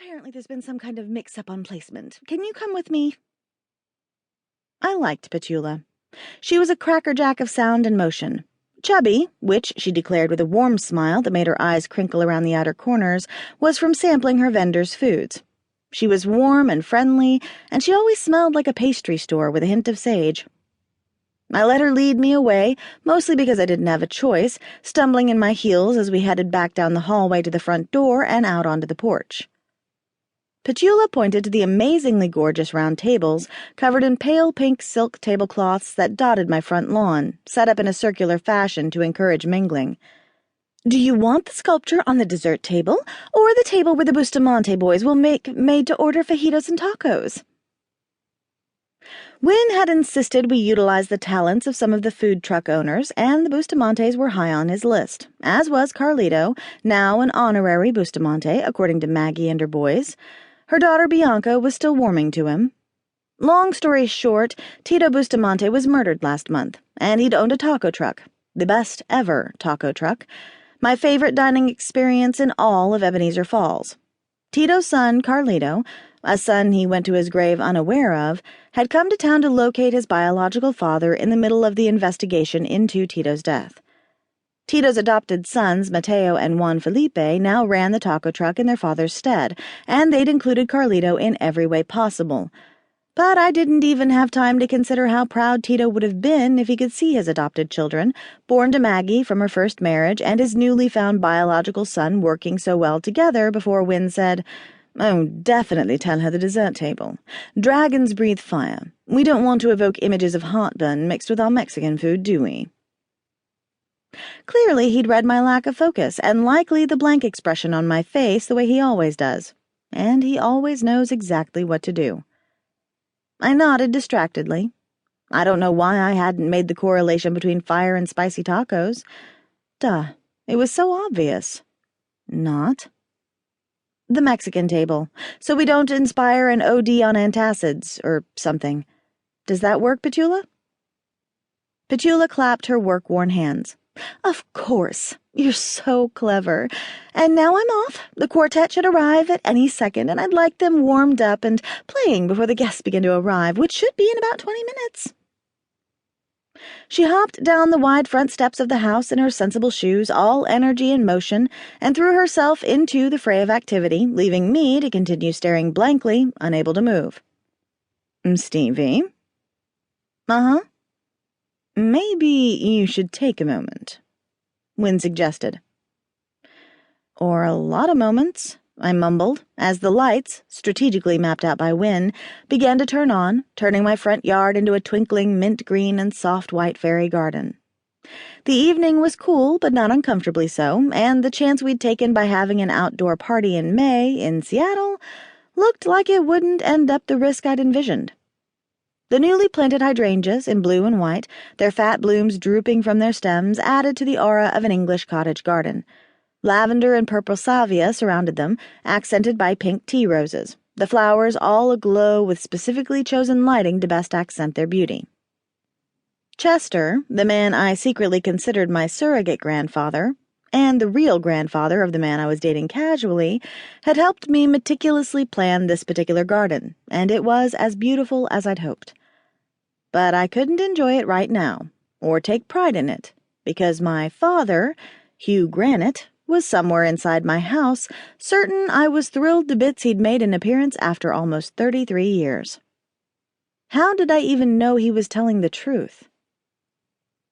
Apparently there's been some kind of mix-up on placement. Can you come with me? I liked Petula. She was a crackerjack of sound and motion. Chubby, which she declared with a warm smile that made her eyes crinkle around the outer corners, was from sampling her vendor's foods. She was warm and friendly, and she always smelled like a pastry store with a hint of sage. I let her lead me away, mostly because I didn't have a choice, stumbling in my heels as we headed back down the hallway to the front door and out onto the porch. Petula pointed to the amazingly gorgeous round tables covered in pale pink silk tablecloths that dotted my front lawn, set up in a circular fashion to encourage mingling. "Do you want the sculpture on the dessert table, or the table where the Bustamante boys will make made-to-order fajitas and tacos?" Wynne had insisted we utilize the talents of some of the food truck owners, and the Bustamantes were high on his list, as was Carlito, now an honorary Bustamante, according to Maggie and her boys. Her daughter Bianca was still warming to him. Long story short, Tito Bustamante was murdered last month, and he'd owned a taco truck, the best ever taco truck, my favorite dining experience in all of Ebenezer Falls. Tito's son, Carlito, a son he went to his grave unaware of, had come to town to locate his biological father in the middle of the investigation into Tito's death. Tito's adopted sons, Mateo and Juan Felipe, now ran the taco truck in their father's stead, and they'd included Carlito in every way possible. But I didn't even have time to consider how proud Tito would have been if he could see his adopted children, born to Maggie from her first marriage, and his newly found biological son working so well together before Wynne said, "Oh, definitely tell her the dessert table. Dragons breathe fire. We don't want to evoke images of heartburn mixed with our Mexican food, do we?" Clearly, he'd read my lack of focus, and likely the blank expression on my face the way he always does. And he always knows exactly what to do. I nodded distractedly. I don't know why I hadn't made the correlation between fire and spicy tacos. Duh, it was so obvious. Not. The Mexican table, so we don't inspire an OD on antacids, or something. Does that work, Petula? Petula clapped her work-worn hands. "Of course. You're so clever. And now I'm off. The quartet should arrive at any second, and I'd like them warmed up and playing before the guests begin to arrive, which should be in about 20 minutes. She hopped down the wide front steps of the house in her sensible shoes, all energy and motion, and threw herself into the fray of activity, leaving me to continue staring blankly, unable to move. "Stevie?" "Uh-huh." "Maybe you should take a moment," Wynne suggested. "Or a lot of moments," I mumbled, as the lights, strategically mapped out by Wynne, began to turn on, turning my front yard into a twinkling mint green and soft white fairy garden. The evening was cool, but not uncomfortably so, and the chance we'd taken by having an outdoor party in May in Seattle looked like it wouldn't end up the risk I'd envisioned. The newly planted hydrangeas in blue and white, their fat blooms drooping from their stems, added to the aura of an English cottage garden. Lavender and purple salvia surrounded them, accented by pink tea roses, the flowers all aglow with specifically chosen lighting to best accent their beauty. Chester, the man I secretly considered my surrogate grandfather, and the real grandfather of the man I was dating casually, had helped me meticulously plan this particular garden, and it was as beautiful as I'd hoped. But I couldn't enjoy it right now, or take pride in it, because my father, Hugh Granite, was somewhere inside my house, certain I was thrilled to bits he'd made an appearance after almost 33 years. How did I even know he was telling the truth?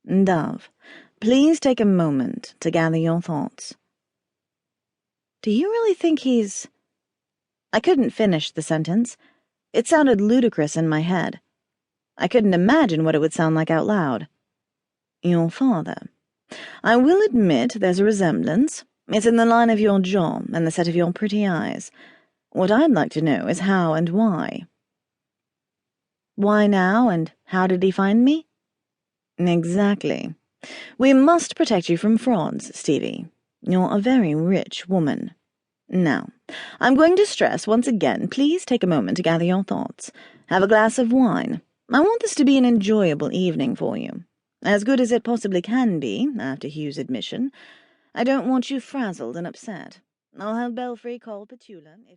"Dove, please take a moment to gather your thoughts." "Do you really think he's—" I couldn't finish the sentence. It sounded ludicrous in my head. I couldn't imagine what it would sound like out loud. "Your father. I will admit there's a resemblance. It's in the line of your jaw and the set of your pretty eyes. What I'd like to know is how and why." "Why now, and how did he find me?" "Exactly. We must protect you from frauds, Stevie. You're a very rich woman. Now, I'm going to stress once again, please take a moment to gather your thoughts. Have a glass of wine. I want this to be an enjoyable evening for you. As good as it possibly can be, after Hugh's admission. I don't want you frazzled and upset. I'll have Belfry call Petula if